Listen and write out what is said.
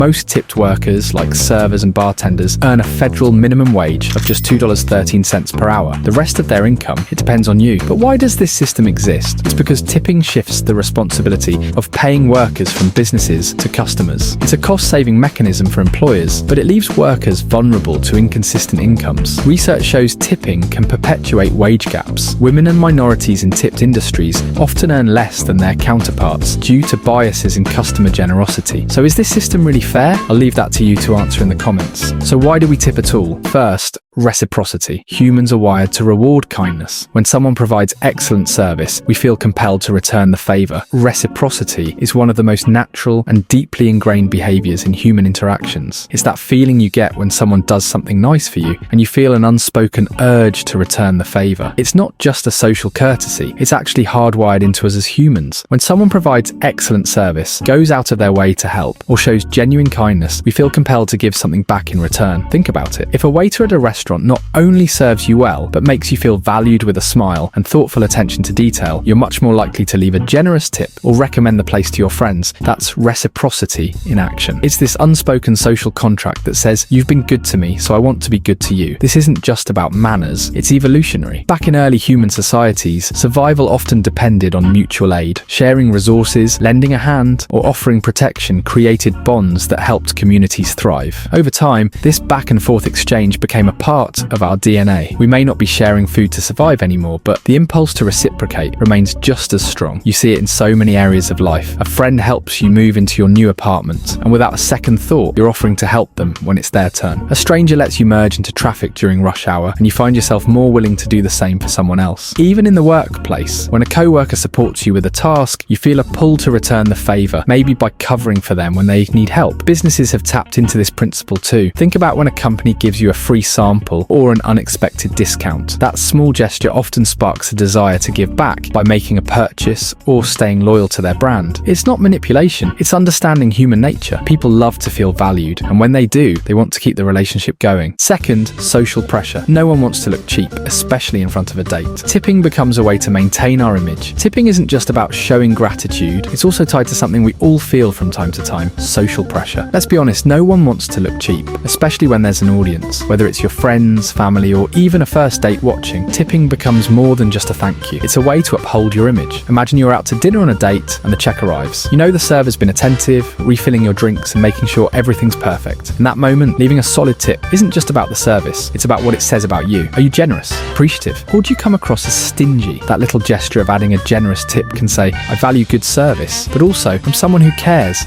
Most tipped workers, like servers and bartenders, earn a federal minimum wage of just $2.13 per hour. The rest of their income, it depends on you. But why does this system exist? It's because tipping shifts the responsibility of paying workers from businesses to customers. It's a cost-saving mechanism for employers, but it leaves workers vulnerable to inconsistent incomes. Research shows tipping can perpetuate wage gaps. Women and minorities in tipped industries often earn less than their counterparts due to biases in customer generosity. So is this system really fair? I'll leave that to you to answer in the comments. So why do we tip at all? First, reciprocity. Humans are wired to reward kindness. When someone provides excellent service, we feel compelled to return the favor. Reciprocity is one of the most natural and deeply ingrained behaviors in human interactions. It's that feeling you get when someone does something nice for you and you feel an unspoken urge to return the favor. It's not just a social courtesy, it's actually hardwired into us as humans. When someone provides excellent service, goes out of their way to help, or shows genuine kindness, we feel compelled to give something back in return. Think about it. If a waiter at a restaurant not only serves you well, but makes you feel valued with a smile and thoughtful attention to detail, you're much more likely to leave a generous tip or recommend the place to your friends. That's reciprocity in action. It's this unspoken social contract that says, you've been good to me, so I want to be good to you. This isn't just about manners, it's evolutionary. Back in early human societies, survival often depended on mutual aid. Sharing resources, lending a hand, or offering protection created bonds that helped communities thrive. Over time, this back and forth exchange became a part of our DNA. We may not be sharing food to survive anymore, but the impulse to reciprocate remains just as strong. You see it in so many areas of life. A friend helps you move into your new apartment, and without a second thought, you're offering to help them when it's their turn. A stranger lets you merge into traffic during rush hour, and you find yourself more willing to do the same for someone else. Even in the workplace, when a co-worker supports you with a task, you feel a pull to return the favor, maybe by covering for them when they need help. Businesses have tapped into this principle too. Think about when a company gives you a free sample or an unexpected discount. That small gesture often sparks a desire to give back by making a purchase or staying loyal to their brand. It's not manipulation, it's understanding human nature. People love to feel valued, and when they do, they want to keep the relationship going. Second, social pressure. No one wants to look cheap, especially in front of a date. Tipping becomes a way to maintain our image. Tipping isn't just about showing gratitude, it's also tied to something we all feel from time to time: social pressure. Let's be honest, no one wants to look cheap, especially when there's an audience. Whether it's your friends, family, or even a first date watching, tipping becomes more than just a thank you. It's a way to uphold your image. Imagine you're out to dinner on a date and the check arrives. You know the server's been attentive, refilling your drinks and making sure everything's perfect. In that moment, leaving a solid tip isn't just about the service, it's about what it says about you. Are you generous? Appreciative? Or do you come across as stingy? That little gesture of adding a generous tip can say, I value good service, but also I'm someone who cares.